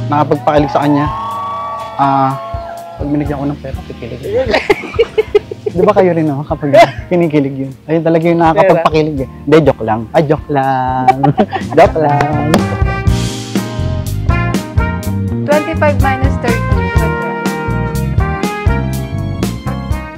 nakapagpakilig sa kanya. Pag binigyan ko ng pera, kikilig. Di ba kayo rin naman kapag kinikilig yun? Ayun talaga yung nakakapagpakilig eh. Hindi, joke lang. Joke lang. Joke lang. 25 minus 13.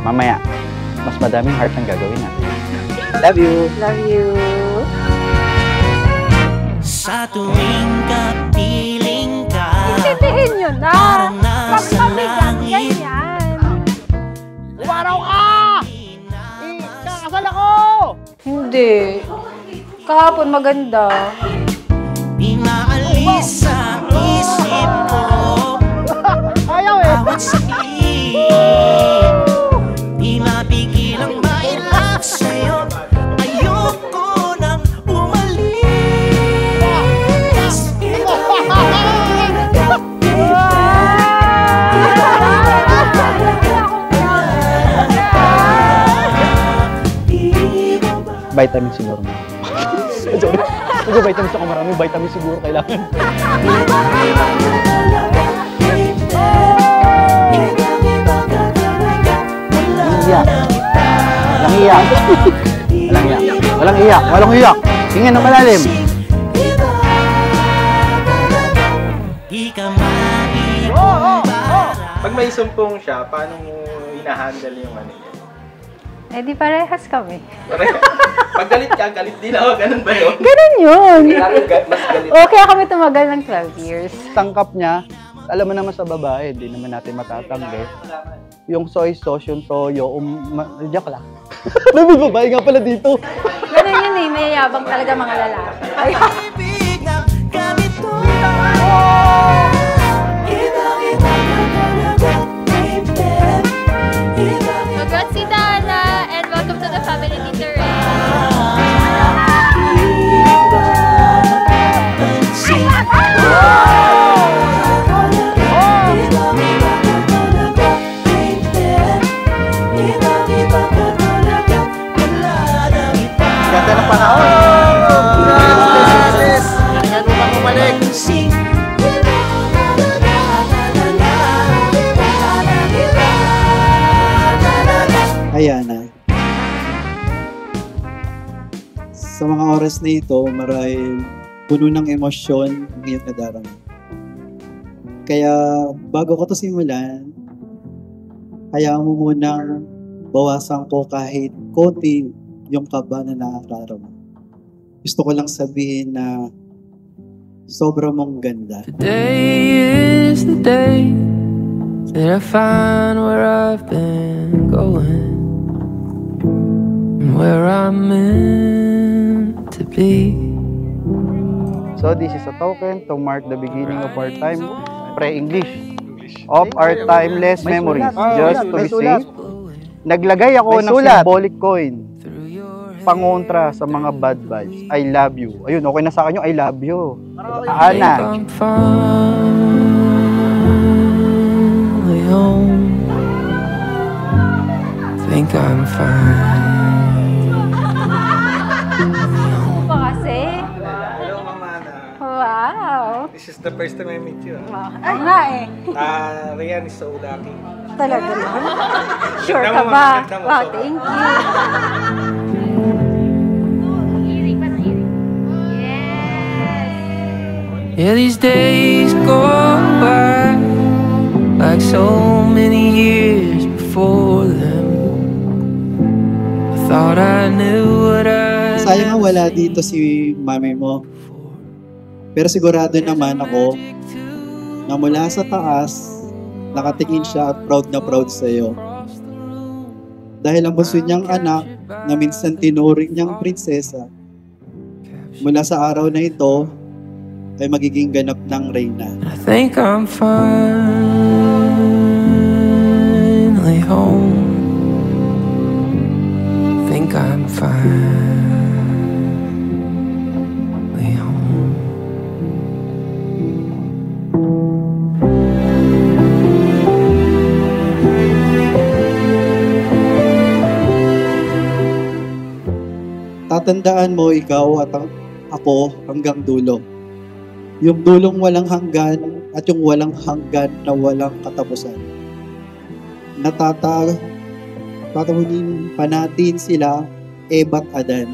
Mamaya, mas madaming heart ang gagawin natin. Love you. Love you. Sa tuwing kapiling ka, Intindihin nyo na. Pagpabigang ganyan. Umaraw ka! Kakasal ako! Hindi. Kahapon maganda. di maalis sa isip ko. Ayaw eh! Bawat sakit, di mapigil ang mailap sa'yo. Ayoko nang umalis. Vitamin siguro. Sorry. Medyo vitamin ako, maraming vitamin siguro kailangan. Iyak. Walang iyak. Walang iyak. Walang iyak. Walang iyak. Tingin ng malalim. Pag may sumpong siya, paano mo hinahandle yung ano niya? Eh di parehas kami. Pag galit ka, galit din ako. Ganun ba yun? Ganun yun. Mas galit. Okay, kami tumagal ng 12 years. Tangkap niya, alam mo naman sa babae, di naman natin matatanggi. Yung soy sauce, yung toyo, joke lang. May babae nga pala dito. Ganun yun eh, may yabang talaga mga lalaki. Congrats, Dana, and welcome to the family, Tita Ray. Ganda ng panahon. Kaya upang umalik. Ayan na. Sa mga oras na ito, marahil puno ng emosyon ang iyong nadarama. Kaya bago ko ito simulan, hayaan mo munang bawasan ko kahit konti yung kaba na nakakarama. Gusto ko lang sabihin na sobra mong ganda. Today is the day that I find where I've been going and where I'm meant to be. So this is a token to mark the beginning of our time pre-English of our timeless memories. Just to be safe, naglagay ako ng symbolic coin pangontra sa mga bad vibes. I love you. Ayun, okay na sa kanyo, I love you. Ana. I'm finally home. Think I'm finally home. Pa kasi? Hello, Mama Ana. Wow. This is the first time I meet you. Ay nga eh. Rian is so lucky. Talaga naman. Sure Ganda ka mo, ba? ganda mo, Wow, sobra. thank you. Iring pa ng iring. Yes! Yeah, these days go by like so many years before them. I thought I knew what I Sayang nga wala dito si mami mo. Pero sigurado naman ako na mula sa taas, nakatingin siya at proud na proud sa'yo. Dahil ang bunso niyang anak na minsan tinuring niyang prinsesa, mula sa araw na ito ay magiging ganap ng reyna. I think I'm finally home. Think I'm finally home. Tatandaan mo ikaw at ako hanggang dulo. Yung dulong walang hanggan at yung walang hanggan na walang katapusan. Tatahunin pa natin sila, Eva at Adan.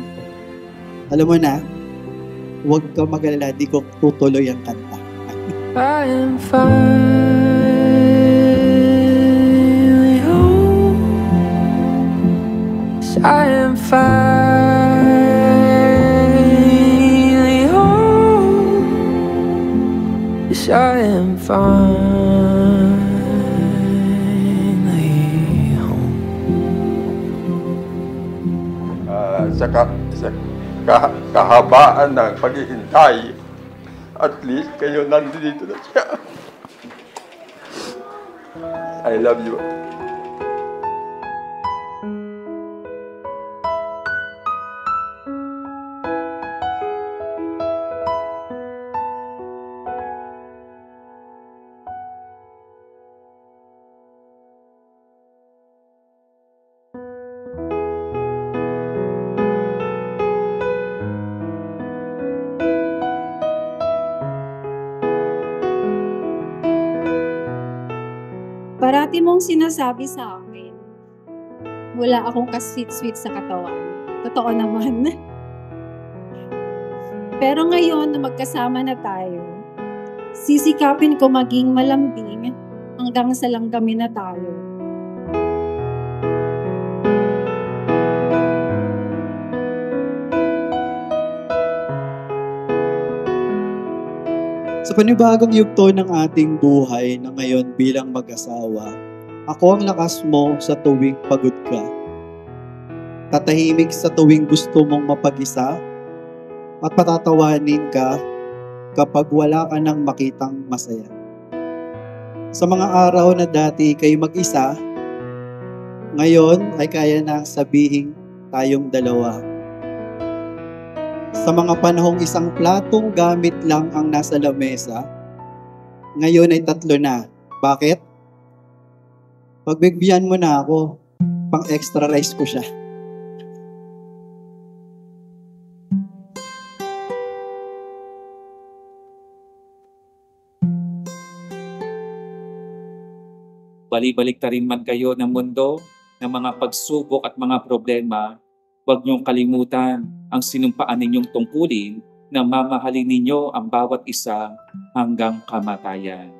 Alam mo na, huwag ka mag-alala, di ko tutuloy ang kanta. I am finally home. Yes, I am finally home. Yes, I am finally home. Sa kahabaan ng paghihintay, at least kayo nandito na siya. I love you. Parati mong sinasabi sa akin, wala akong ka-sweet-sweet sa katawan. Totoo naman. Pero ngayon na magkasama na tayo, sisikapin ko maging malambing hanggang sa langgamin na tayo. Sa panibagong yugto ng ating buhay na ngayon bilang mag-asawa, ako ang lakas mo sa tuwing pagod ka. Tatahimik sa tuwing gusto mong mapag-isa at patatawanin ka kapag wala ka nang makitang masaya. Sa mga araw na dati kayo mag-isa, ngayon ay kaya na sabihin tayong dalawa. Sa mga panahong isang platong gamit lang ang nasa lamesa, ngayon ay 3 na. Bakit? Pagbigyan mo na ako, pang-extra rice ko siya. Balik-balik ta rin man kayo ng mundo, ng mga pagsubok at mga problema, huwag niyong kalimutan ang sinumpaan ninyong tungkulin na mamahalin ninyo ang bawat isa hanggang kamatayan.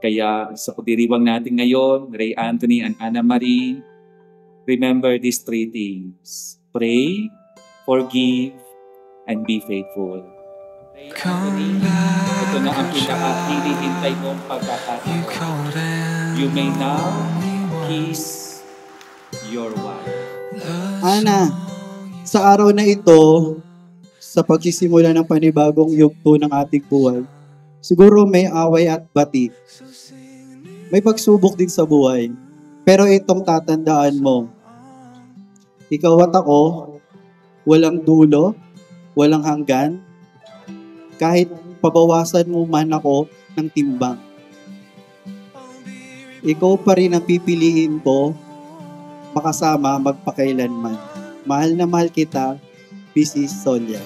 Kaya sa pagdiriwang natin ngayon, Ray Anthony and Anna Marie, remember these 3 things. Pray, forgive, and be faithful. Ray Anthony, ito na ang pinaka-hinihintay mong pagkakataon. You may now kiss your wife. Ana, sa araw na ito, sa pagsisimula ng panibagong yugto ng ating buhay, siguro may away at bati. May pagsubok din sa buhay. Pero itong tatandaan mo, ikaw at ako, walang dulo, walang hanggan, kahit pabawasan mo man ako ng timbang. Ikaw pa rin ang pipiliin ko, makasama magpakailanman. Mahal na mahal kita, Mrs. Solia.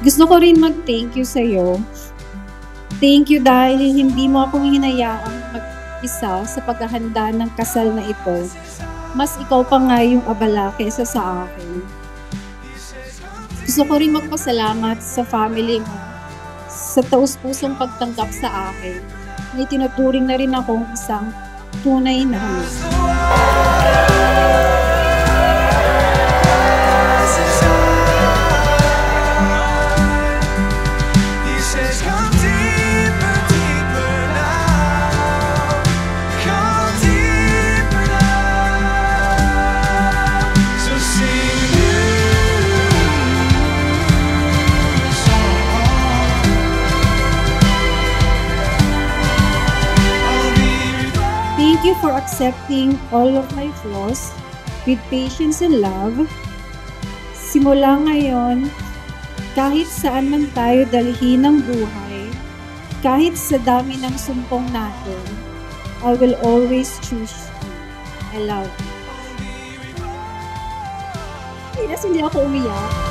Gusto ko rin mag-thank you sa'yo. Thank you dahil hindi mo akong hinayaang mag-isa sa paghahanda ng kasal na ito. Mas ikaw pa nga yung abala kaysa sa akin. Gusto ko rin magpasalamat sa family mo sa taus-pusong pagtanggap sa akin. May tinuturing na rin akong isang tunay na ama. Thank you for accepting all of my flaws with patience and love. Simula ngayon, kahit saan man tayo dalhin ng buhay, kahit sa dami ng sumpong natin, I will always choose you. I love you. Hindi ako umiyak.